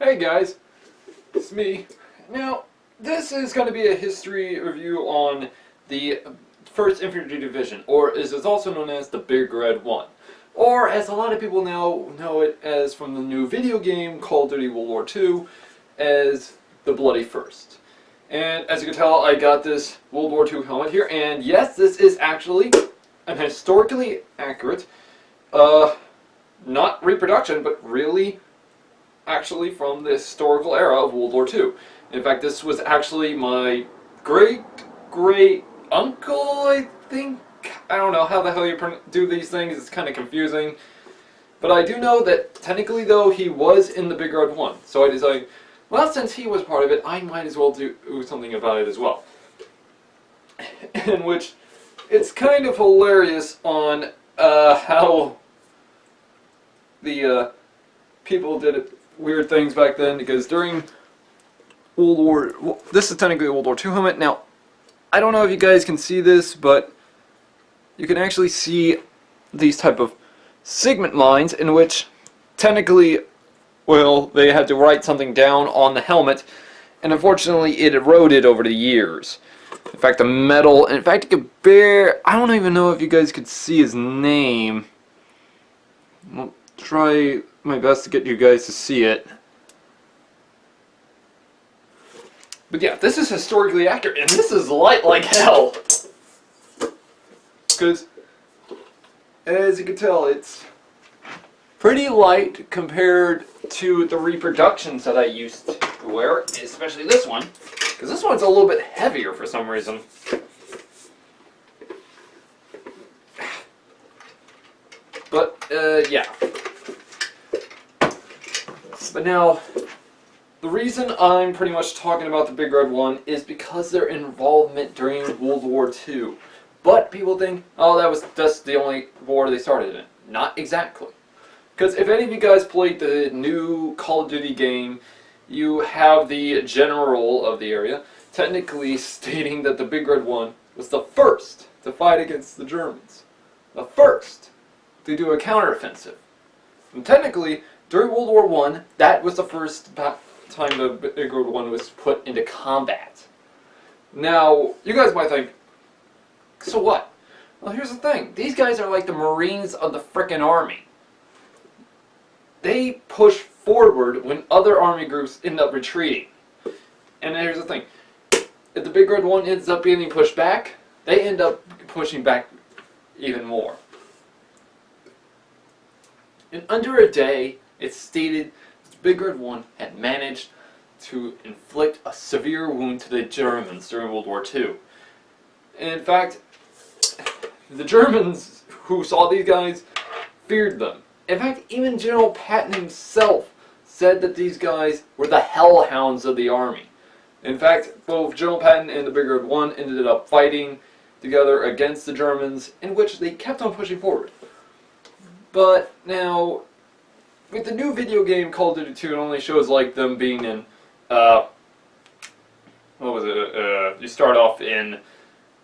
Hey guys, it's me. Now, this is going to be a history review on the 1st Infantry Division, or as it's also known as the Big Red One. Or as a lot of people now know it as from the new video game Call of Duty World War II, as the Bloody First. And as you can tell, I got this World War II helmet here, and yes, this is actually an historically accurate, not reproduction, but really actually from the historical era of World War II. In fact, this was actually my great-great-uncle, I think? I don't know how the hell you do these things, it's kind of confusing. But I do know that, technically though, he was in the Big Red One. So I decided, well, since he was part of it, I might as well do something about it as well. In which, it's kind of hilarious on how the people did it. Weird things back then, because during this is technically a World War II helmet. Now, I don't know if you guys can see this, but you can actually see these type of segment lines in which technically, well, they had to write something down on the helmet, and unfortunately it eroded over the years. In fact, the metal, in fact, you could I don't even know if you guys could see his name. I'll try my best to get you guys to see it. But yeah, this is historically accurate, and this is light like hell. Because, as you can tell, it's pretty light compared to the reproductions that I used to wear, especially this one. Because this one's a little bit heavier for some reason. But, yeah. But now, the reason I'm pretty much talking about the Big Red One is because their involvement during World War II. But people think, oh, that's the only war they started in. Not exactly. Because if any of you guys played the new Call of Duty game, you have the general of the area technically stating that the Big Red One was the first to fight against the Germans. The first to do a counteroffensive. And technically, during World War I, that was the first time the Big Red One was put into combat. Now, you guys might think, so what? Well, here's the thing. These guys are like the Marines of the frickin' army. They push forward when other army groups end up retreating. And here's the thing. If the Big Red One ends up getting pushed back, they end up pushing back even more. In under a day, it's stated that the Big Red One had managed to inflict a severe wound to the Germans during World War II. In fact, the Germans who saw these guys feared them. In fact, even General Patton himself said that these guys were the hellhounds of the army. In fact, both General Patton and the Big Red One ended up fighting together against the Germans, in which they kept on pushing forward. But now, with the new video game Call of Duty 2, it only shows like them being in, what was it, you start off in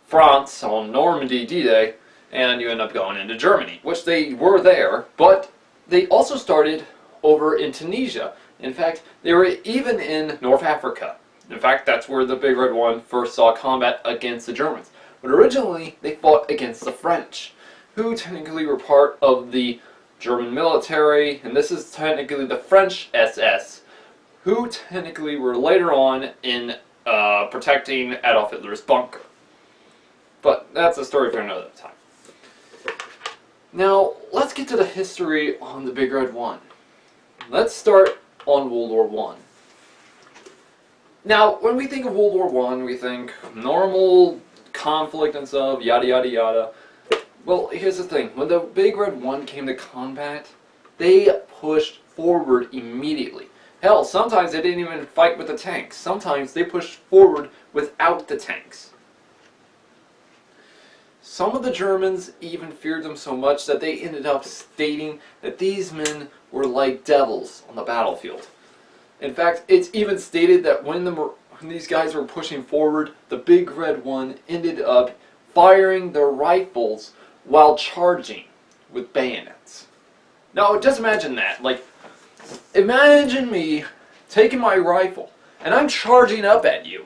France on Normandy D-Day, and you end up going into Germany, which they were there, but they also started over in Tunisia. In fact, they were even in North Africa. In fact, that's where the Big Red One first saw combat against the Germans. But originally, they fought against the French, who technically were part of the German military, and this is technically the French SS, who technically were later on in protecting Adolf Hitler's bunker. But that's a story for another time. Now, let's get to the history on the Big Red One. Let's start on World War I. Now, when we think of World War I, we think normal conflict and stuff, yada yada yada. Well, here's the thing. When the Big Red One came to combat, they pushed forward immediately. Hell, sometimes they didn't even fight with the tanks. Sometimes they pushed forward without the tanks. Some of the Germans even feared them so much that they ended up stating that these men were like devils on the battlefield. In fact, it's even stated that when these guys were pushing forward, the Big Red One ended up firing their rifles while charging with bayonets. Now, just imagine that. Like, imagine me taking my rifle, and I'm charging up at you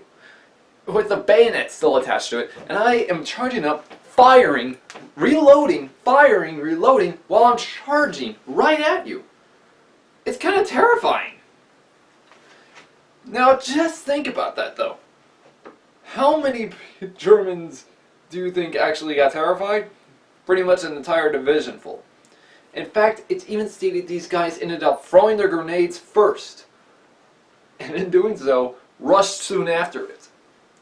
with the bayonet still attached to it, and I am charging up, firing, reloading, while I'm charging right at you. It's kind of terrifying. Now just think about that though. How many Germans do you think actually got terrified? Pretty much an entire division full. In fact, it's even stated these guys ended up throwing their grenades first, and in doing so, rushed soon after it.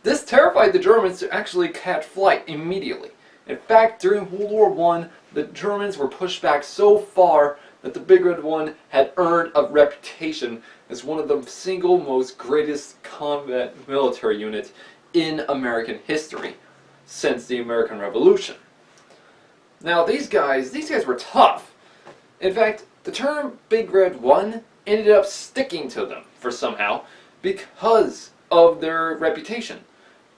This terrified the Germans to actually catch flight immediately. In fact, during World War I, the Germans were pushed back so far that the Big Red One had earned a reputation as one of the single most greatest combat military units in American history since the American Revolution. Now these guys were tough. In fact, the term Big Red One ended up sticking to them for somehow because of their reputation.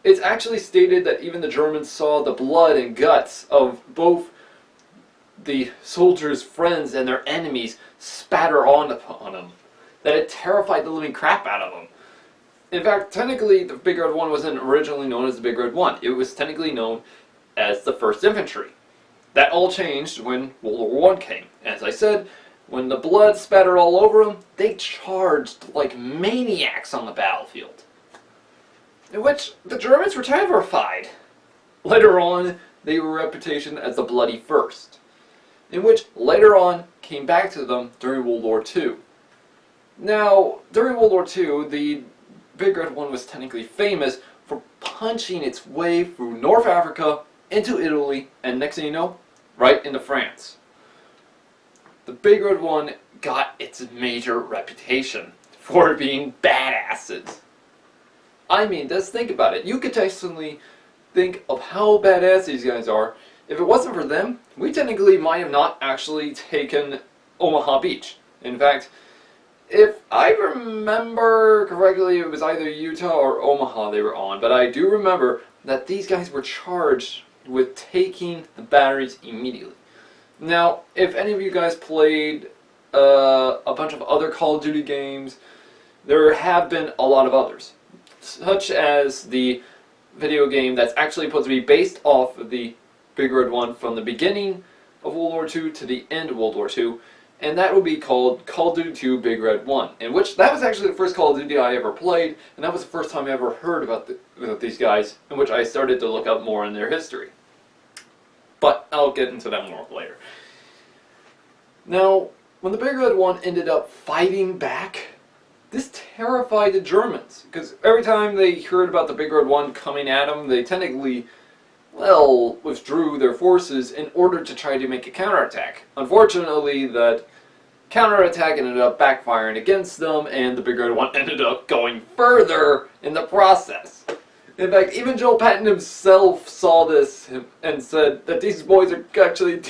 It's actually stated that even the Germans saw the blood and guts of both the soldiers' friends and their enemies spatter on upon them, that it terrified the living crap out of them. In fact, technically, the Big Red One wasn't originally known as the Big Red One. It was technically known as the 1st Infantry. That all changed when World War I came. As I said, when the blood spattered all over them, they charged like maniacs on the battlefield, in which the Germans were terrified. Later on, they were reputation as the Bloody First, in which later on came back to them during World War II. Now, during World War II, the Big Red One was technically famous for punching its way through North Africa, into Italy, and next thing you know, right into France. The Big Red One got its major reputation for being badasses. I mean, just think about it. You could technically think of how badass these guys are. If it wasn't for them, we technically might have not actually taken Omaha Beach. In fact, if I remember correctly, it was either Utah or Omaha they were on, but I do remember that these guys were charged with taking the batteries immediately. Now, if any of you guys played a bunch of other Call of Duty games, there have been a lot of others, such as the video game that's actually supposed to be based off of the Big Red One from the beginning of World War II to the end of World War II, and that would be called Call of Duty 2 Big Red One, in which that was actually the first Call of Duty I ever played, and that was the first time I ever heard about these guys, in which I started to look up more on their history. But I'll get into that more later. Now, when the Big Red One ended up fighting back, this terrified the Germans, because every time they heard about the Big Red One coming at them, they technically, well, withdrew their forces in order to try to make a counterattack. Unfortunately, that counterattack ended up backfiring against them, and the Big Red One ended up going further in the process. In fact, even Joe Patton himself saw this and said that these boys are actually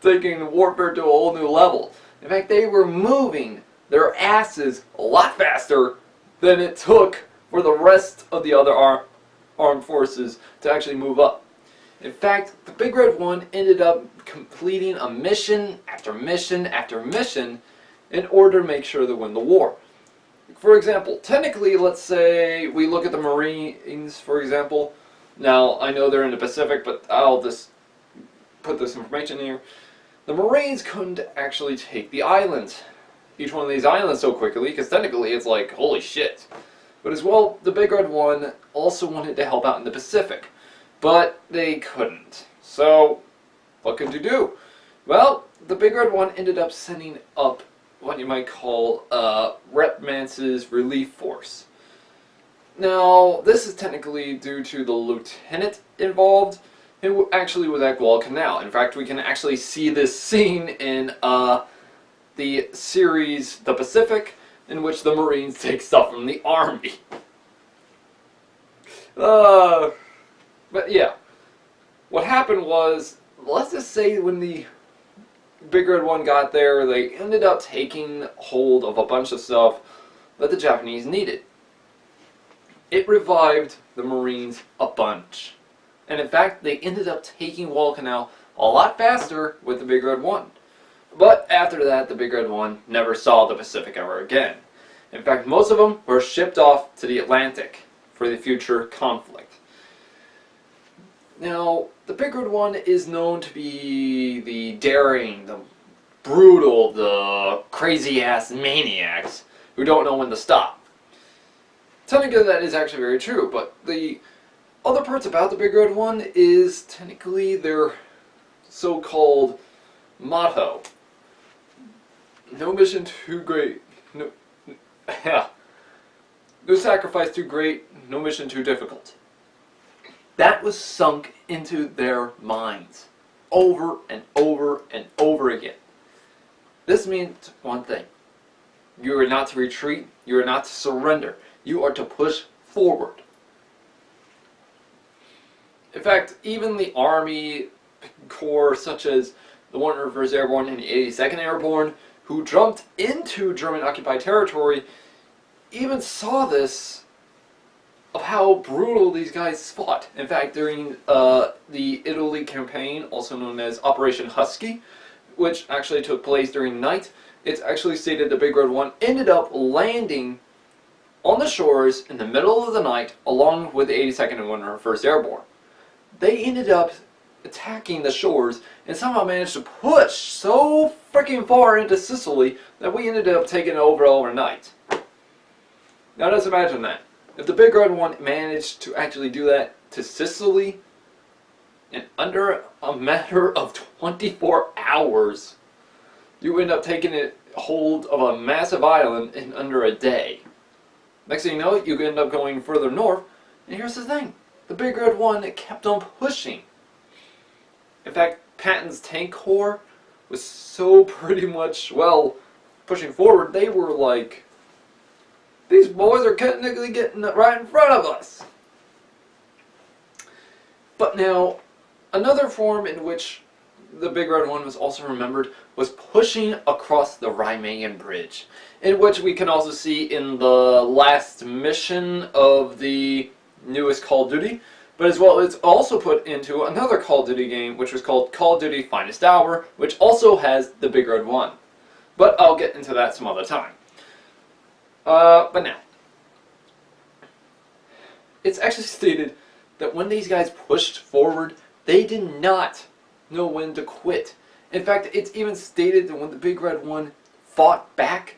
taking warfare to a whole new level. In fact, they were moving their asses a lot faster than it took for the rest of the other armed forces to actually move up. In fact, the Big Red One ended up completing a mission after mission after mission in order to make sure to win the war. For example, technically, let's say we look at the Marines, for example. Now, I know they're in the Pacific, but I'll just put this information here. The Marines couldn't actually take the islands, each one of these islands so quickly, because technically it's like, holy shit. But as well, the Big Red One also wanted to help out in the Pacific, but they couldn't. So, what could you do? Well, the Big Red One ended up sending up what you might call Rep Mance's relief force. Now, this is technically due to the lieutenant involved, who actually was at Guadalcanal. In fact, we can actually see this scene in the series The Pacific, in which the Marines take stuff from the Army. But yeah, what happened was, let's just say when the Big Red One got there, they ended up taking hold of a bunch of stuff that the Japanese needed. It revived the Marines a bunch. And in fact, they ended up taking Guadalcanal a lot faster with the Big Red One. But after that, the Big Red One never saw the Pacific ever again. In fact, most of them were shipped off to the Atlantic for the future conflict. Now, the Big Red One is known to be the daring, the brutal, the crazy-ass maniacs who don't know when to stop. Technically, that is actually very true, but the other parts about the Big Red One is technically their so-called motto. No mission too great. No sacrifice too great, no mission too difficult. That was sunk into their minds over and over and over again. This means one thing. You are not to retreat, you are not to surrender, you are to push forward. In fact, even the Army Corps such as the 101st Airborne and the 82nd Airborne, who jumped into German-occupied territory, even saw this of how brutal these guys fought. In fact, during the Italy campaign, also known as Operation Husky, which actually took place during night, it's actually stated the Big Red One ended up landing on the shores in the middle of the night along with the 82nd and 101st Airborne. They ended up attacking the shores and somehow managed to push so freaking far into Sicily that we ended up taking it over overnight. Now just imagine that. If the Big Red One managed to actually do that to Sicily in under a matter of 24 hours, you end up taking it hold of a massive island in under a day. Next thing you know, you end up going further north, and here's the thing. The Big Red One kept on pushing. In fact, Patton's tank corps was so pretty much, well, pushing forward, they were like, these boys are technically getting right in front of us. But now, another form in which the Big Red One was also remembered was pushing across the Rhineland Bridge, in which we can also see in the last mission of the newest Call of Duty, but as well it's also put into another Call of Duty game, which was called Call of Duty Finest Hour, which also has the Big Red One. But I'll get into that some other time. But now, it's actually stated that when these guys pushed forward, they did not know when to quit. In fact, it's even stated that when the Big Red One fought back,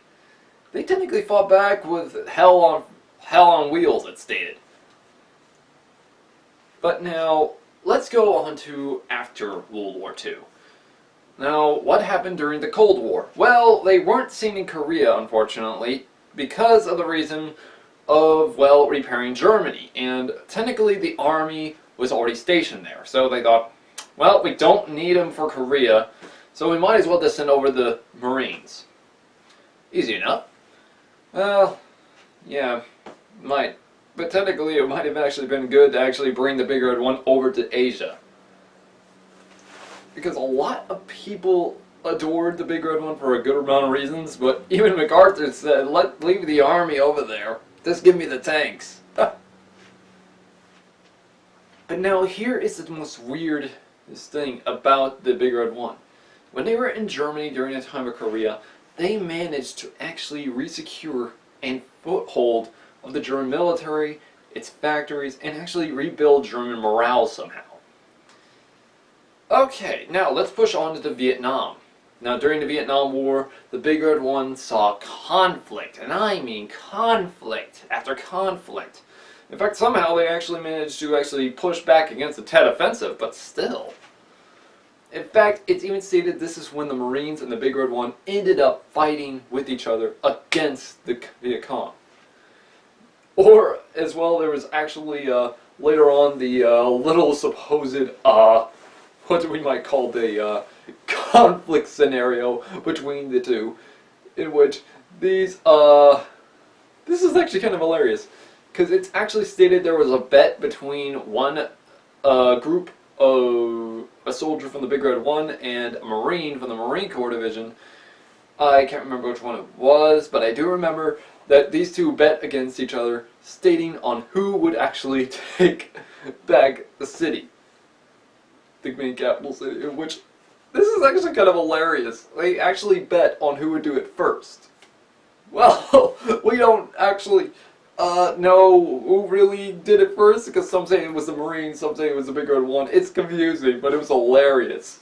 they technically fought back with hell on wheels, it's stated. But now, let's go on to after World War II. Now, what happened during the Cold War? Well, they weren't seen in Korea, unfortunately, because of the reason of, well, repairing Germany. And technically the army was already stationed there. So they thought, well, we don't need them for Korea, so we might as well just send over the Marines. Easy enough. Well, yeah, might. But technically it might have actually been good to actually bring the Big Red One over to Asia. Because a lot of people adored the Big Red One for a good amount of reasons, but even MacArthur said, leave the army over there. Just give me the tanks. But now here is the most weirdest thing about the Big Red One. When they were in Germany during the time of Korea, they managed to actually resecure and foothold of the German military, its factories, and actually rebuild German morale somehow. Okay, now let's push on to Vietnam. Now during the Vietnam War, the Big Red One saw conflict, and I mean conflict after conflict. In fact, somehow they actually managed to actually push back against the Tet Offensive, but still. In fact, it's even stated this is when the Marines and the Big Red One ended up fighting with each other against the Viet Cong. Or, as well, there was actually, later on, the little supposed, what we might call the conflict scenario between the two, in which these, this is actually kind of hilarious, because it's actually stated there was a bet between one group of a soldier from the Big Red One and a Marine from the Marine Corps Division. I can't remember which one it was, but I do remember that these two bet against each other, stating on who would actually take back the city. The main capital city, in which, this is actually kind of hilarious. They actually bet on who would do it first. Well, we don't actually know who really did it first, because some say it was the Marines, some say it was the Big Red One. It's confusing, but it was hilarious.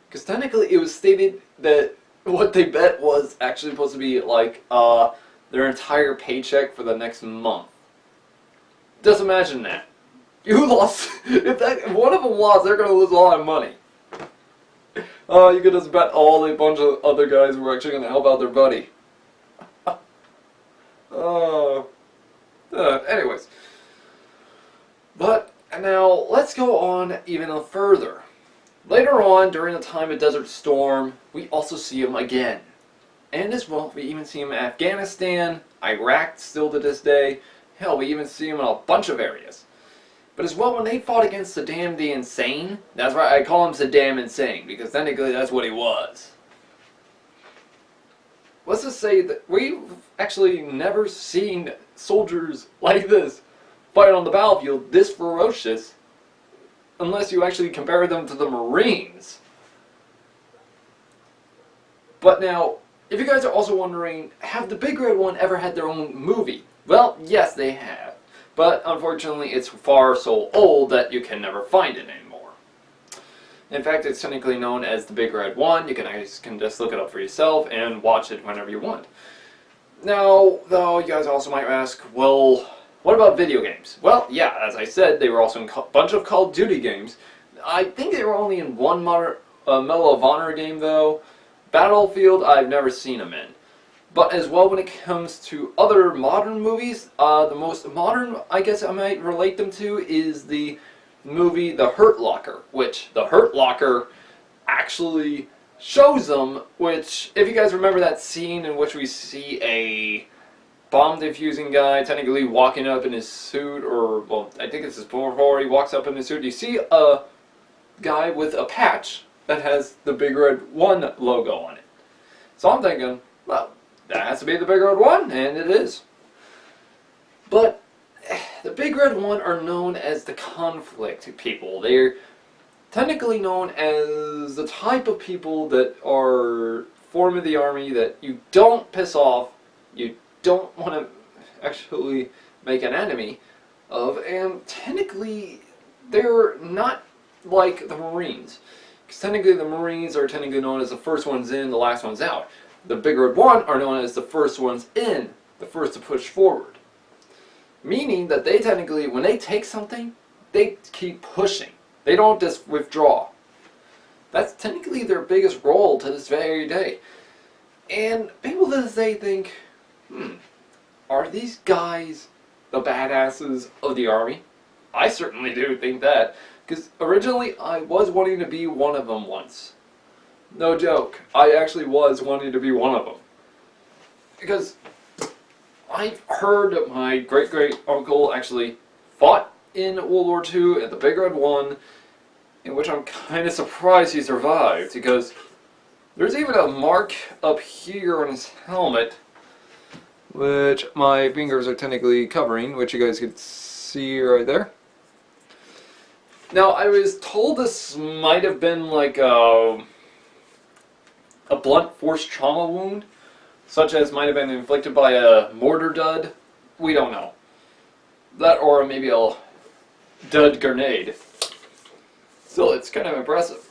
Because technically it was stated that what they bet was actually supposed to be like their entire paycheck for the next month. Just imagine that. You lost, if one of them lost, they're going to lose a lot of money. You could just bet all a bunch of other guys were actually going to help out their buddy. Anyways. But now let's go on even further. Later on, during the time of Desert Storm, we also see him again. And as well, we even see him in Afghanistan, Iraq still to this day. Hell, we even see him in a bunch of areas. But as well, when they fought against Saddam the Insane, that's right, I call him Saddam Insane, because technically that's what he was. Let's just say that we've actually never seen soldiers like this fight on the battlefield this ferocious, unless you actually compare them to the Marines. But now, if you guys are also wondering, have the Big Red One ever had their own movie? Well, yes, they have. But unfortunately, it's far so old that you can never find it anymore. In fact, it's technically known as the Big Red One. You can just look it up for yourself and watch it whenever you want. Now, though, you guys also might ask, well, what about video games? Well, yeah, as I said, they were also in a bunch of Call of Duty games. I think they were only in one Medal of Honor game, though. Battlefield, I've never seen them in. But as well, when it comes to other modern movies, the most modern, I guess I might relate them to, is the movie The Hurt Locker, which The Hurt Locker actually shows them, which, if you guys remember that scene in which we see a bomb defusing guy technically walking up in his suit, or, well, I think it's before he walks up in his suit, you see a guy with a patch that has the Big Red One logo on it. So I'm thinking, well, that has to be the Big Red One, and it is. But the Big Red One are known as the conflict people. They're technically known as the type of people that are forming the army that you don't piss off, you don't want to actually make an enemy of, and technically they're not like the Marines. Because technically the Marines are technically known as the first ones in, the last ones out. The Big Red One are known as the first ones in, the first to push forward. Meaning that they technically, when they take something, they keep pushing. They don't just withdraw. That's technically their biggest role to this very day. And people to this day think, are these guys the badasses of the army? I certainly do think that. Because originally I was wanting to be one of them once. No joke. I actually was wanting to be one of them. Because I heard that my great-great-uncle actually fought in World War II at the Big Red One, in which I'm kind of surprised he survived, because there's even a mark up here on his helmet, which my fingers are technically covering, which you guys can see right there. Now, I was told this might have been like a blunt force trauma wound, such as might have been inflicted by a mortar dud. We don't know. That, or maybe a dud grenade. Still, it's kind of impressive.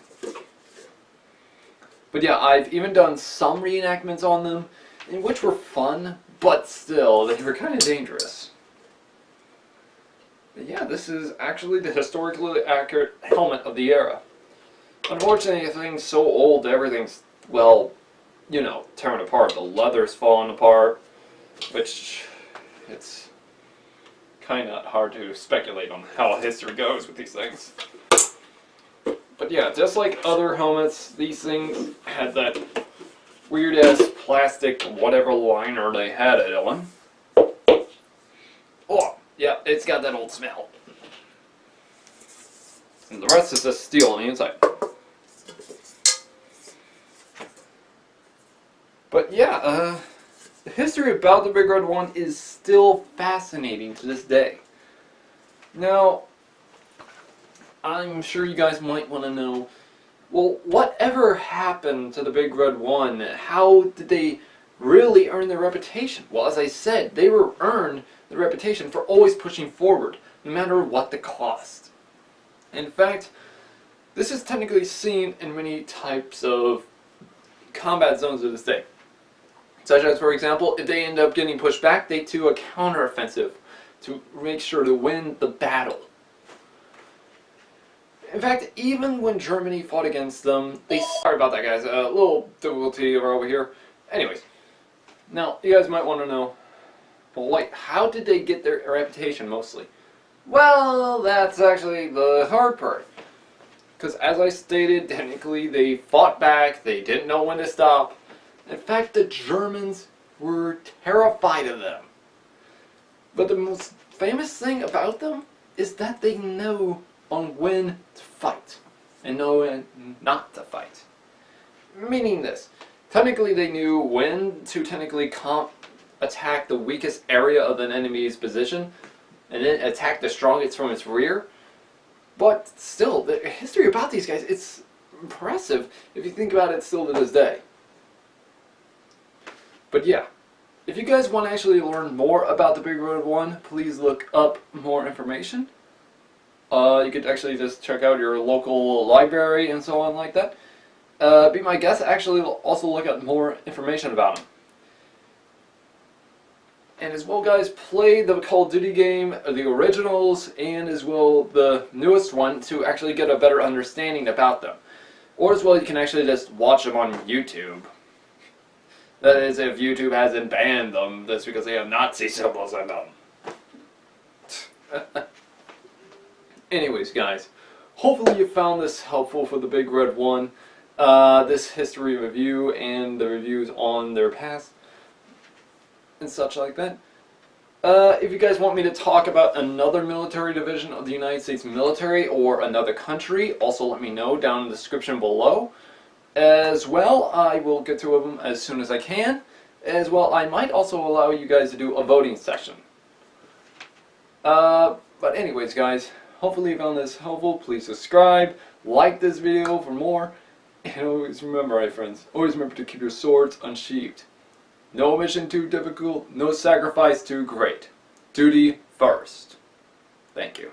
But yeah, I've even done some reenactments on them, in which were fun, but still, they were kind of dangerous. But yeah, this is actually the historically accurate helmet of the era. Unfortunately, the thing's so old, everything's, well, you know, tearing apart. The leather's falling apart, which it's kind of hard to speculate on how history goes with these things. But yeah, just like other helmets, these things had that weird-ass plastic whatever liner they had it on. Oh, yeah, it's got that old smell. And the rest is just steel on the inside. But yeah, the history about the Big Red One is still fascinating to this day. Now, I'm sure you guys might want to know, Well, whatever happened to the Big Red One? How did they really earn their reputation? Well, as I said, they were earned the reputation for always pushing forward, no matter what the cost. In fact, this is technically seen in many types of combat zones to this day. Such as, for example, if they end up getting pushed back, they do a counteroffensive to make sure to win the battle. In fact, even when Germany fought against them, sorry about that, guys, a little difficulty over here. Anyways, now, you guys might want to know, well, wait, how did they get their reputation mostly? Well, that's actually the hard part. Because as I stated, technically they fought back, they didn't know when to stop. In fact, the Germans were terrified of them. But the most famous thing about them is that they know on when to fight and know when not to fight. Meaning this, technically they knew when to technically attack the weakest area of an enemy's position and then attack the strongest from its rear. But still, the history about these guys, it's impressive if you think about it still to this day. But yeah, if you guys want to actually learn more about the Big Red One, please look up more information. You could actually just check out your local library and so on like that. Be my guest, actually also look at more information about them. And as well, guys, play the Call of Duty game, the originals, and as well the newest one to actually get a better understanding about them. Or as well, you can actually just watch them on YouTube. That is, if YouTube hasn't banned them, that's because they have Nazi symbols on them. Anyways, guys, hopefully you found this helpful for the Big Red One. This history review and the reviews on their past and such like that. If you guys want me to talk about another military division of the United States military or another country, also let me know down in the description below. As well, I will get to them as soon as I can. As well, I might also allow you guys to do a voting session. But anyways, guys, hopefully you found this helpful. Please subscribe, like this video for more, and always remember, my friends, always remember to keep your swords unsheathed. No mission too difficult, no sacrifice too great. Duty first. Thank you.